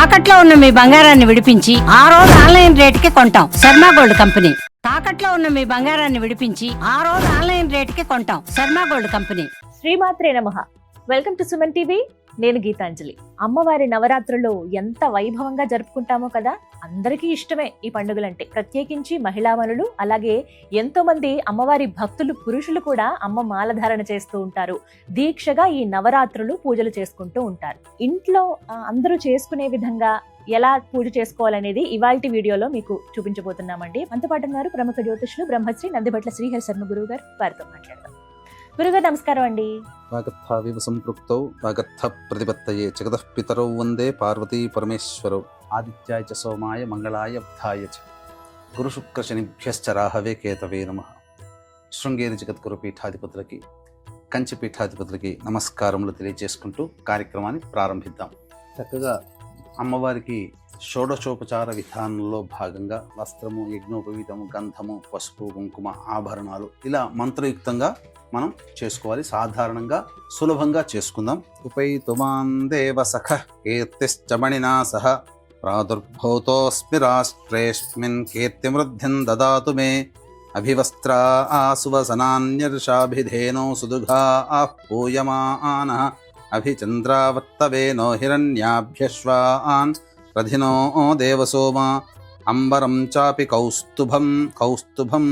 తాకట్లో ఉన్న మీ బంగారాన్ని విడిపించి ఆ రోజు ఆన్లైన్ రేటుకి కొంటాం. Sharma gold company. తాకట్లో ఉన్న మీ బంగారాన్ని విడిపించి ఆ రోజు ఆన్లైన్ రేటుకి కొంటాం. Sharma gold company. శ్రీమాత్రే నమః. Welcome to Suman TV. నేను గీతాంజలి. అమ్మవారి నవరాత్రులు ఎంత వైభవంగా జరుపుకుంటామో కదా, అందరికీ ఇష్టమే ఈ పండుగలంటే. ప్రత్యేకించి మహిళామణులు, అలాగే ఎంతో మంది అమ్మవారి భక్తులు, పురుషులు కూడా అమ్మ మాలధారణ చేస్తూ ఉంటారు. దీక్షగా ఈ నవరాత్రులు పూజలు చేసుకుంటూ ఉంటారు. ఇంట్లో అందరూ చేసుకునే విధంగా ఎలా పూజ చేసుకోవాలనేది ఇవాల్టి వీడియోలో మీకు చూపించబోతున్నామండి. మనతో పాటు ఉన్నారు ప్రముఖ జ్యోతిష్యులు బ్రహ్మశ్రీ నందిభట్ల శ్రీహరి శర్మ గురువు గారు. వారితో మాట్లాడదాం. గురుగారు నమస్కారం అండి. వాగర్థావివ సంపృక్తౌ వాగర్థ ప్రతిపత్తయే జగతః పితరౌ వందే పార్వతీ పరమేశ్వరౌ ఆదిత్యాయ చ సోమాయ మంగళాయ బుధాయ చ గురు శుక్ర శనిభ్యశ్చ రాహవే కేతవే నమః. శృంగేరి జగద్గురు పీఠాధిపతులకి, కంచి పీఠాధిపతులకి నమస్కారములు తెలియజేసుకుంటూ కార్యక్రమాన్ని ప్రారంభిద్దాం. చక్కగా అమ్మవారికి షోడశోపచార విధానంలో భాగంగా వస్త్రము, యజ్ఞోపవీతము, గంధము, పసుపు, కుంకుమ, ఆభరణాలు ఇలా మంత్రయుక్తంగా మనం చేసుకోవాలి. సాధారణంగా సులభంగా చేసుకుందాం. ఉపైతుమాన్ దేవ సఖ కీర్తిశ్చమణినా సహ ప్రాదుర్భూతోస్మి రాష్ట్రేస్మిన్ కీర్తిమృద్ధిం దదాతు మే అభివస్త్రా ఆసువసనాన్యర్షాభిధేనో సుదుఘా పూయమానః అభిచంద్రావర్తవేనో హిరణ్యాభ్యశ్వాన్ రధినో దేవసోమా అంబరం చాపి కౌస్తుభం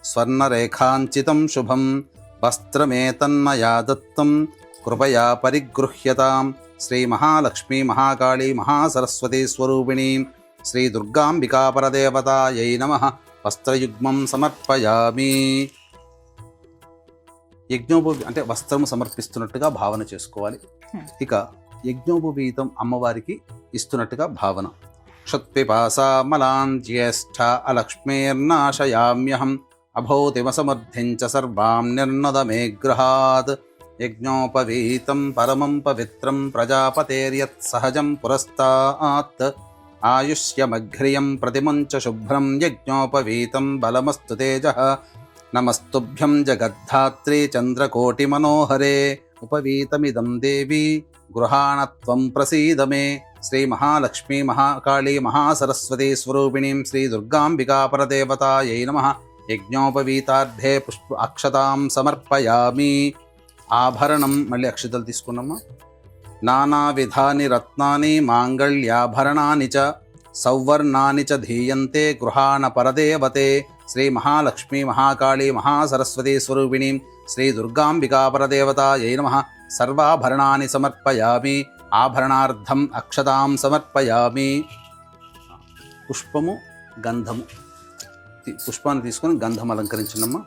స్వర్ణరేఖాంచితం శుభం వస్త్రమేతన్మయా దత్తం కృపయా పరిగృహ్యతాం. శ్రీ మహాలక్ష్మీ మహాకాళీ మహాసరస్వతీ స్వరూపిణీ శ్రీ దుర్గాంబికా పరదేవతాయై నమః. వస్త్రయుగ్మం సమర్పయామి. అంటే వస్త్రము సమర్పిస్తున్నట్టుగా భావన చేసుకోవాలి. ఇక యజ్ఞోపవీతం అమ్మవారికి ఇస్తున్నట్టుగా భావన. క్షత్పిపాసా మలాన్ జ్యేష్ఠ అలక్ష్మీర్నాశయామ్యహం అభౌతిమసమర్థించ సర్వాం నిర్నదమే గృహాత్. యజ్ఞోపవీతం పరమం పవిత్రం ప్రజాపతేర్యత్ సహజం పురస్తాత్ ఆయుష్యమఘ్రియం ప్రతిమంచ శుభ్రం యజ్ఞోపవీతం బలమస్తు తేజః. నమస్తుభ్యం జగద్ధాత్రే చంద్రకోటి మనోహరే ఉపవీతమిదం దేవి గృహాణత్వం ప్రసీద మే. శ్రీ మహాలక్ష్మీ మహాకాళీ మహాసరస్వతీ స్వరూపిణీం శ్రీ దుర్గాంబికా పరదేవతాయై నమః. యజ్ఞోపవీతార్థే పుష్ప అక్షతాం సమర్పయామి. ఆభరణం మళ్ళీ అక్షతలు తీసుకున్నామా. నానావిధాని రత్నాని మాంగళ్యాభరణాని చ సౌవర్ణాని చ ధీయంతే గృహాణ పరదేవతే. శ్రీ మహాలక్ష్మీ మహాకాళీ మహాసరస్వతీ స్వరూపిణీం శ్రీ దుర్గాంబికా పరదేవతాయై నమః. సర్వాభరణాని సమర్పయామి. ఆభరణార్థం అక్షతాం సమర్పయామి. పుష్పము, గంధము. పుష్పాన్ని తీసుకొని గంధం అలంకరించినమ్మా.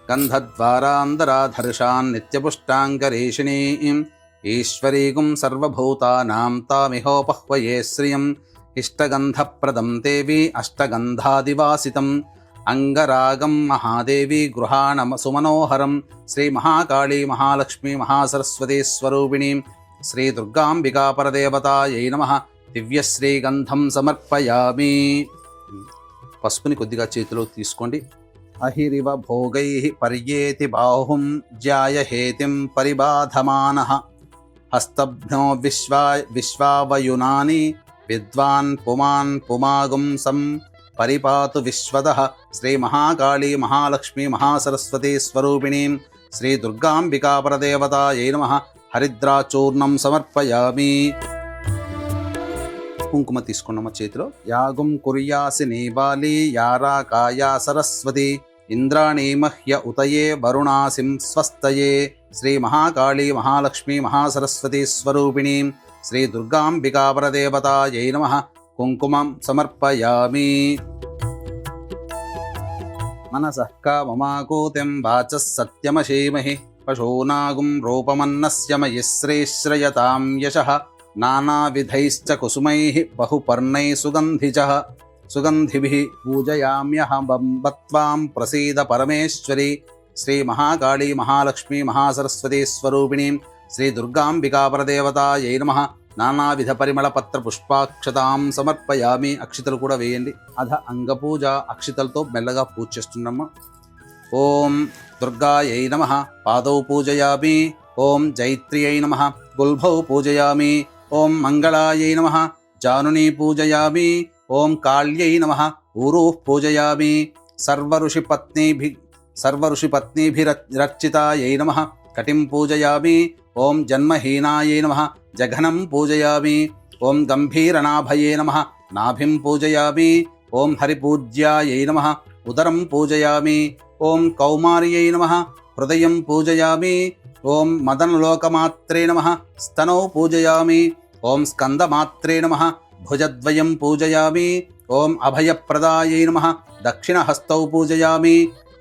గంధద్వారాంధరాధర్షాన్ నిత్యపుష్టాంగరేషిణీం ఈశ్వరీగుం సర్వభూతానాం తామిహోపహ్వయే శ్రియం. ఇష్టగంధప్రదం దేవి అష్టగంధాదివాసితం అంగరాగం మహాదేవి గృహాణ సుమనోహరం. శ్రీ మహాకాళీ మహాలక్ష్మీ మహాసరస్వతీ స్వరూపిణీం శ్రీ దుర్గాంబికా పరదేవతాయై నమః. దివ్యశ్రీగంధం సమర్పయామి. పసుపుని కొద్దిగా చేతిలో తీసుకోండి. అహిరివ భోగై పర్యేతి బాహుం జ్యాయహేతిం పరిబాధమానః. హస్తభ్నో విశ్వావయునాని విద్వాన్ పుమాన్ పుమాగుం సం పరిపాతు విశ్వదః. శ్రీ మహాకాళీ మహాలక్ష్మీ మహాసరస్వతీ స్వరూపిణీం శ్రీ దుర్గాంబికా పరదేవతాయై నమః. హరిద్రాచూర్ణం సమర్పయామి. కుంకుమ తీసుకున్నమ్మ చేతిలో. యాగం కుర్యాసి నీబాలి యారాకాయా సరస్వతి ఇంద్రాణీ మహ్య ఉతయే వరుణాసిం స్వస్తయే. శ్రీ మహాకాళీ మహాలక్ష్మీ మహాసరస్వతీ స్వరూపిణీం శ్రీ దుర్గాంబికా పరదేవతాయై నమః. కుంకుమం సమర్పయామి. మనసః కామమాకూతిం వాచః సత్యమశీమహి పశూనాగుం రూపమన్నస్య మయి శ్రీశ్రయతాం యశః. నానావిధైశ్చ కుసుమైః బహుపర్ణైః సుగంధిభిః పూజయామ్యహం త్వాం ప్రసీద పరమేశ్వరి. శ్రీ మహాకాళీ మహాలక్ష్మీ మహాసరస్వతీ స్వరూపిణీం శ్రీ దుర్గాంబికా పరదేవతాయై నమః. నానావిధ పరిమళ పత్ర పుష్పాక్షతాం సమర్పయామి. అక్షితలు కూడా వేయండి. అధ అంగపూజ. అక్షితలతో మెల్లగా పూజ చేస్తున్నామ్మా. ఓం దుర్గాయై నమః. పాదౌ పూజయామి. ఓం జైత్ర్యై నమః. గుల్భౌ పూజయామి. ఓం మంగళాయై నమః. జానునీ పూజయామి. ఓం కాళ్యై నమః ఊరూః పూజయామి. సర్వఋషిపత్నీభిరర్చితాయై నమః కటిం పూజయామి. ఓం జన్మహీనాయై నమః జఘనం పూజయామి. ఓం గంభీరనాభయే నమః నాభిం పూజయామి. ఓం హరిపూజ్యాయై నమః ఉదరం పూజయామి. ఓం కౌమార్యై నమః హృదయం పూజయామి. ఓం మదనలోకమాత్రే నమః స్తనౌ పూజయామి. ఓం స్కందమాత్రే నమః భుజద్వయం పూజయామి. ఓం అభయప్రదాయై నమః దక్షిణహస్తౌ పూజయామి.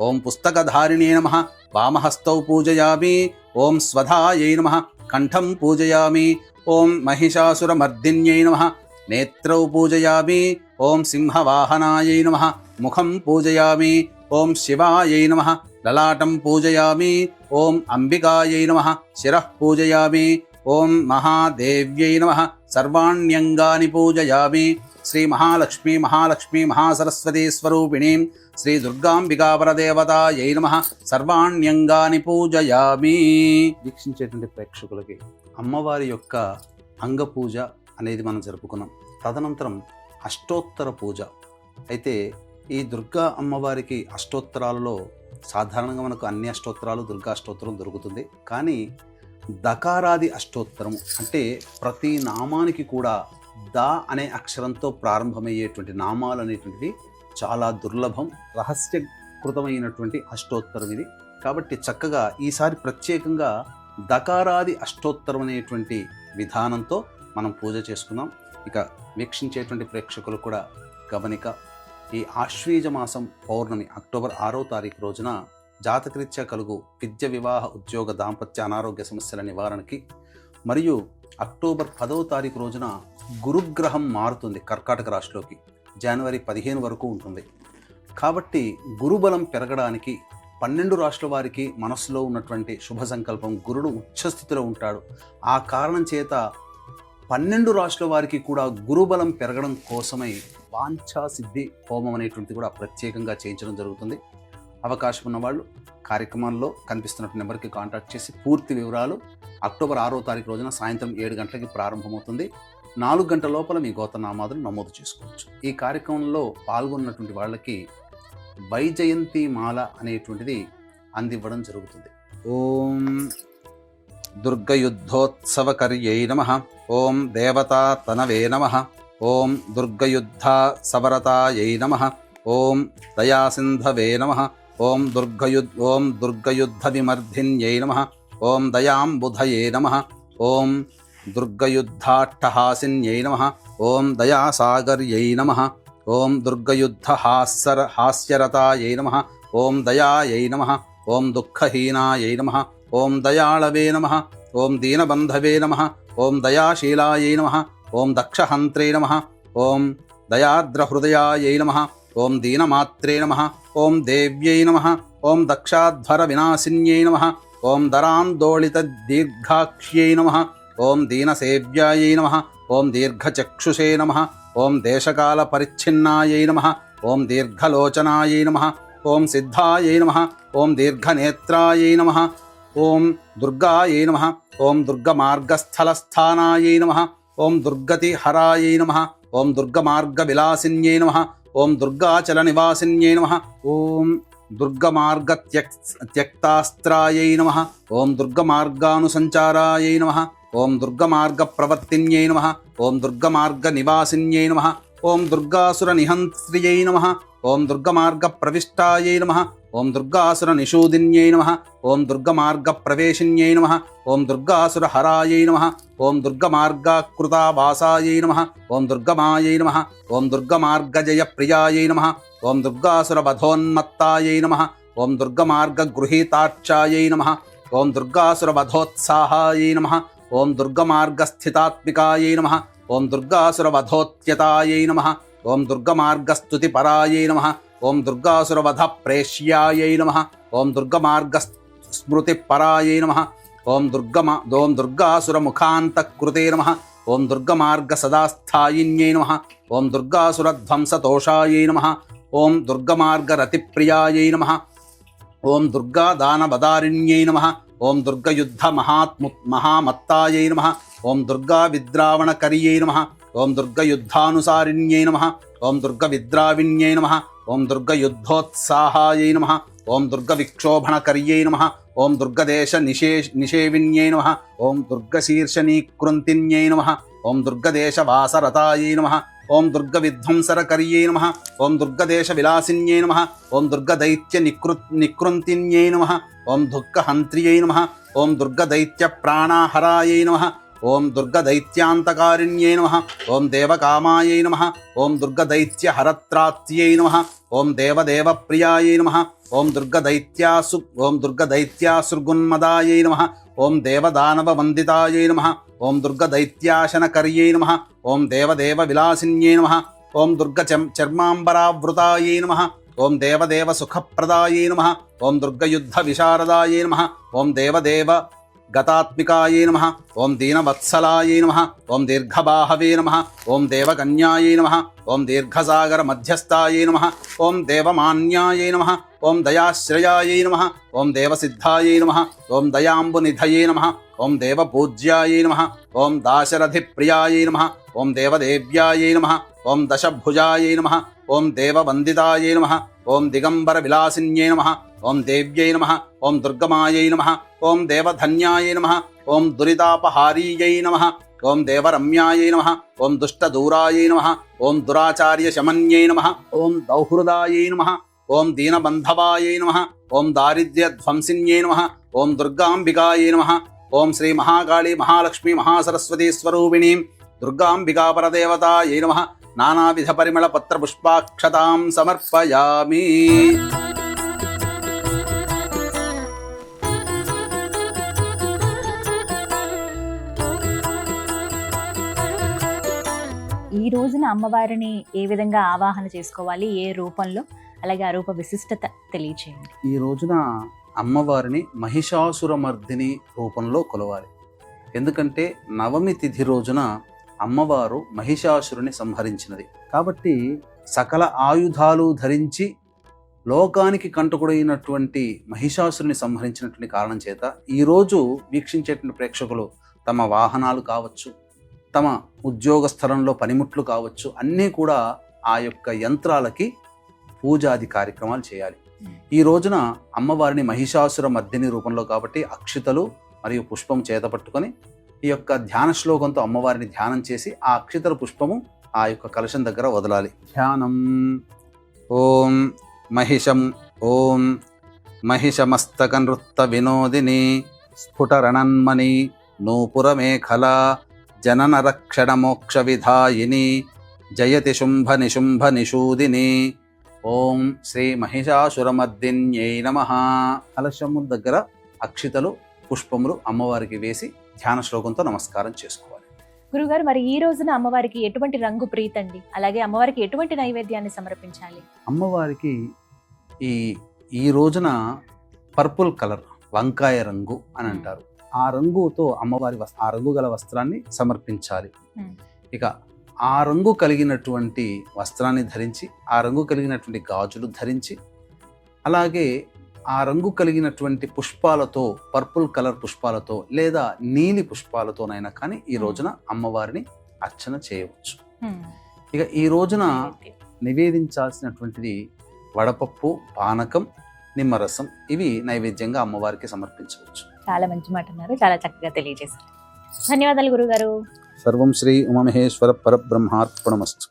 ఓం పుస్తకధారిణే నమః వామహస్తౌ పూజయామి. ఓం స్వధాయై నమః కంఠం పూజయామి. ఓం మహిషాసురమర్దిన్యై నమః నేత్రౌ పూజయామి. ఓం సింహవాహనాయై నమః ముఖం పూజయామి. ఓం శివాయై నమః లలాటం పూజయామి. ఓం అంబికాయై నమః శిరః పూజయామి. ఓం మహాదేవ్యై నమః సర్వాణ్యంగాని పూజయామి. శ్రీ మహాలక్ష్మీ మహాసరస్వతీ స్వరూపిణీం శ్రీ దుర్గాంబికాపరదేవతాయై నమః సర్వాణ్యంగాని పూజయామి. వీక్షించేటువంటి ప్రేక్షకులకి అమ్మవారి యొక్క అంగపూజ అనేది మనం జరుపుకున్నాం. తదనంతరం అష్టోత్తర పూజ. అయితే ఈ దుర్గా అమ్మవారికి అష్టోత్తరాలలో సాధారణంగా మనకు అన్ని అష్టోత్తరాలు దుర్గా అష్టోత్తరం దొరుకుతుంది. కానీ దకారాది అష్టోత్తరము అంటే ప్రతి నామానికి కూడా ద అనే అక్షరంతో ప్రారంభమయ్యేటువంటి నామాలు అనేటువంటివి చాలా దుర్లభం, రహస్యకృతమైనటువంటి అష్టోత్తరం ఇది. కాబట్టి చక్కగా ఈసారి ప్రత్యేకంగా దకారాది అష్టోత్తరం అనేటువంటి విధానంతో మనం పూజ చేసుకున్నాం. ఇక వీక్షించేటువంటి ప్రేక్షకులు కూడా గమనిక, ఈ ఆశ్వీజ మాసం పౌర్ణమి అక్టోబర్ 6వ తారీఖు రోజున జాతకరీత్యా కలుగు విద్య, వివాహ, ఉద్యోగ, దాంపత్య, అనారోగ్య సమస్యల నివారణకి, మరియు అక్టోబర్ 10వ తారీఖు రోజున గురుగ్రహం మారుతుంది కర్కాటక రాశిలోకి. జనవరి 15 వరకు ఉంటుంది. కాబట్టి గురుబలం పెరగడానికి 12 రాశుల వారికి మనస్సులో ఉన్నటువంటి శుభ సంకల్పం, గురుడు ఉచ్చస్థితిలో ఉంటాడు. ఆ కారణం చేత 12 రాశుల వారికి కూడా గురుబలం పెరగడం కోసమై వాంఛా సిద్ధి హోమం అనేటువంటిది కూడా ప్రత్యేకంగా చేయించడం జరుగుతుంది. అవకాశం ఉన్నవాళ్ళు కార్యక్రమాల్లో కనిపిస్తున్న నెంబర్కి కాంటాక్ట్ చేసి పూర్తి వివరాలు. అక్టోబర్ 6వ తారీఖు రోజున సాయంత్రం 7 గంటలకి ప్రారంభమవుతుంది. 4 గంటల లోపల మీ గోత్రనామాదులు నమోదు చేసుకోవచ్చు. ఈ కార్యక్రమంలో పాల్గొన్నటువంటి వాళ్ళకి వైజయంతి మాల అనేటువంటిది అందివ్వడం జరుగుతుంది. ఓం దుర్గయుద్ధోత్సవకర్యై నమః. ఓం దేవతా తనవే నమః. ఓం దుర్గయుద్ధ సవరతాయై నమః. ఓం దయాసింధవే నమః. ఓం దుర్గయుద్ధ విమర్ధిన్యై నమః. ఓం దయాంబుధయే నమః. ఓం దుర్గయుద్ధాట్టహాసిన్యై నమః. ఓం దయాసాగర్యై నమః. ఓం దుర్గయుద్ధ హాస్యరతాయై నమః. ఓం దయాయై నమః. ఓం దుఃఖహీనాయై నమః. ఓం దయాళవే నమః. ఓం దీనబంధవే నమః. ఓం దయాశీలాయై నమః. ఓం దక్షహంత్రే నమః. ఓం దయార్ద్రహృదయాయై నమః. ఓం దీనమాత్రే నమః. ఓం దేవ్యై నమః. ఓం దక్షాధ్వర వినాశిన్యై నమః. ఓం దరాందోళిత దీర్ఘాక్ష్యై నమః. ఓం దీనసేవ్యాయై నమః. ఓం దీర్ఘచక్షుషే నమః. ఓం దేశకాల పరిచ్ఛిన్నాయై నమః. ఓం దీర్ఘలోచనాయై నమః. ఓం సిద్ధాయై నమః. ఓం దీర్ఘనేత్రాయై నమః. ఓం దుర్గాయై నమః. ఓం దుర్గమార్గస్థలస్థానాయై నమః. ఓం దుర్గతిహరాయై నమః. ఓం దుర్గమార్గవిలాసిన్యై నమః. ఓం దుర్గాచలనివాసిన్యై నమః. ఓం దుర్గమార్గత్యక్తాస్త్రాయై నమః. ఓం దుర్గమార్గానుసంచారాయై నమః. ఓం దుర్గమార్గప్రవర్తిన్యై నమః. ఓం దుర్గమార్గనివాసిన్యై నమః. ఓం దుర్గాసురనిహంత్ర్యై నమః. ఓం దుర్గమార్గప్రవిష్టాయై నమః. ఓం దుర్గాసురనిషూదిన్యై నమః. ఓం దుర్గమార్గప్రవేశిన్యై నమః. ఓం దుర్గాసురహరాయై నమః. ఓం దుర్గమార్గాకృతావాసాయై నమః. ఓం దుర్గమాయై నమః. ఓం దుర్గమార్గజయప్రియాయై నమః. ఓం దుర్గాసురవధోన్మత్తాయై నమః. ఓం దుర్గమార్గగృహీతాక్షాయై నమః. ఓం దుర్గాసురవధోత్సాహాయై నమః. ఓం దుర్గమార్గస్థితాత్మికాయై నమః. ఓం దుర్గాసురవధోత్యతాయై నమః. ఓం దుర్గమార్గస్తుతిపరాయై నమః. ఓం దుర్గాసురవధ ప్రేష్యాయై నమః. ఓం దుర్గమార్గస్మృతిపరాయై నమః. ఓం దుర్గాసురముఖాంతకృతే నమః. ఓం దుర్గమార్గసదాస్థాయిన్యై నమః. ఓం దుర్గాసురధ్వంసతోషాయై నమః. ఓం దుర్గమార్గరతిప్రియాయై నమః. ఓం దుర్గాదానవదారిణ్యై నమః. ఓం దుర్గయుద్ధ మహామత్తాయై నమః. ఓం దుర్గావిద్రావణకర్యై నమః. ఓం దుర్గయుద్ధానుసారిణ్యై నమః ఓం దుర్గవిద్రావిణ్యై నమః ఓం దుర్గయుద్ధోత్సాహాయై నమః ఓం దుర్గవిక్షోభణకర్యై నమః ఓం దుర్గదేశ నిషేవిన్యై నమః ఓం దుర్గశీర్షణీకృంతిన్యై నమః ఓం దుర్గదేశవాసరతాయై నమః ఓం దుర్గవిధ్వంసరకర్యై నమః ఓం దుర్గదేశవిలాసిన్యై నమః ఓం దుర్గదైత్యనికృంతిన్యై నమః ఓం దుఃఖహంత్ర్యై నమః ఓం దుర్గదైత్యప్రాణాహరాయై నమః ఓం దుర్గదైత్యాంతకారిణ్యై నమః ఓం దేవకామాయై నమః ఓం దుర్గదైత్యహరత్రాత్యై నమః ఓం దేవదేవప్రియాయై నమః ఓం దుర్గదైత్యాసుర్గున్మదాయై నమః ఓం దేవదానవవందితాయై నమః ఓం దుర్గదైత్యాశనకర్యై నమః ఓం దేవదేవవిలాసిన్యై నమః ఓం దుర్గచర్మాంబరావృతాయై నమః ఓం దేవదేవసుఖప్రదాయై నమః ఓం దుర్గయుద్ధవిశారదాయై నమః ఓం దేవదేవ గతాత్మికాయై నమః ఓం దీనవత్సలాయై నమః ఓం దీర్ఘబాహవే నమః ఓం దేవకన్యాయై నమః ఓం దీర్ఘసాగర మధ్యస్థాయై నమః ఓం దేవమాన్యాయై నమః ఓం దయాశ్రయాయై నమః ఓం దేవసిద్ధాయై నమః ఓం దయాంబునిధయే నమః ఓం దేవపూజ్యాయై నమః ఓం దాశరథిప్రియాయై నమః ఓం దేవదేవ్యాయై నమః ఓం దశభుజాయై నమః ఓం దేవవందితాయై నమః ఓం దిగంబర విలాసిన్యై నమః ఓం దేవ్యై నమః ఓం దుర్గమాయై నమః ఓం దేవధన్యాయై నమః ఓం దురితాపహారీయై నమః ఓం దేవరమ్యాయై నమః ఓం దుష్టదూరాయై నమః ఓం దురాచార్యశమన్యై నమః ఓం దౌహృదాయై నమః ఓం దీనబంధవాయై నమః ఓం దారిద్ర్యధ్వంసిన్యై నమః ఓం దుర్గాంబికాయై నమః ఓం శ్రీ మహాకాళీ మహాలక్ష్మీ మహాసరస్వతీ స్వరూపిణీం దుర్గాంబికాపరదేవతాయై నమః నానావిధ పరిమళ పత్ర పుష్పాక్షతాం సమర్పయామి. ఈ రోజున అమ్మవారిని ఏ విధంగా ఆవాహన చేసుకోవాలి, ఏ రూపంలో, అలాగే ఆ రూప విశిష్టత తెలియచేయండి. ఈ రోజున అమ్మవారిని మహిషాసురమర్దిని రూపంలో కొలవాలి. ఎందుకంటే నవమి తిథి రోజున అమ్మవారు మహిషాసురుని సంహరించినది కాబట్టి సకల ఆయుధాలు ధరించి లోకానికి కంటకుడైనటువంటి మహిషాసురుని సంహరించినటువంటి కారణం చేత ఈరోజు వీక్షించేటువంటి ప్రేక్షకులు తమ వాహనాలు కావచ్చు, తమ ఉద్యోగ స్థలంలో పనిముట్లు కావచ్చు, అన్నీ కూడా ఆ యొక్క యంత్రాలకి పూజాది కార్యక్రమాలు చేయాలి. ఈ రోజున అమ్మవారిని మహిషాసుర మర్దిని రూపంలో కాబట్టి అక్షితలు మరియు పుష్పం చేత పట్టుకొని ఈ యొక్క ధ్యాన శ్లోకంతో అమ్మవారిని ధ్యానం చేసి ఆ అక్షితల పుష్పము ఆ యొక్క కలశం దగ్గర వదలాలి. ధ్యానం. ఓం మహిషం ఓం మహిషమస్తక నృత్త వినోదిని స్ఫుటరణన్మణి నూపురమేఖల జనన రక్షణ మోక్ష విధాయిని జయతి శుంభ నిశుంభ నిషూదిని. ఓం శ్రీ మహిషాసురమర్దిన్యై నమః. కలశము దగ్గర అక్షితలు పుష్పములు అమ్మవారికి వేసి ధ్యాన శ్లోకంతో నమస్కారం చేసుకోవాలి. గురుగారు, మరి ఈ రోజున అమ్మవారికి ఎటువంటి రంగు ప్రీతండి, అలాగే అమ్మవారికి ఎటువంటి నైవేద్యాన్ని సమర్పించాలి? అమ్మవారికి ఈ రోజున పర్పుల్ కలర్, వంకాయ రంగు అని అంటారు, ఆ రంగుతో అమ్మవారి ఆ రంగు గల వస్త్రాన్ని సమర్పించాలి. ఇక ఆ రంగు కలిగినటువంటి వస్త్రాన్ని ధరించి, ఆ రంగు కలిగినటువంటి గాజులు ధరించి, అలాగే ఆ రంగు కలిగినటువంటి పుష్పాలతో, పర్పుల్ కలర్ పుష్పాలతో లేదా నీలి పుష్పాలతోనైనా కానీ ఈ రోజున అమ్మవారిని అర్చన చేయవచ్చు. ఇక ఈ రోజున నివేదించాల్సినటువంటిది వడపప్పు, పానకం, నిమ్మరసం. ఇవి నైవేద్యంగా అమ్మవారికి సమర్పించవచ్చు. చాలా మంచి మాట అన్నారు, చాలా చక్కగా తెలియజేశారు. ధన్యవాదాలు గురుగారు. సర్వం శ్రీ ఉమామహేశ్వర పరబ్రహ్మార్పణమస్తు.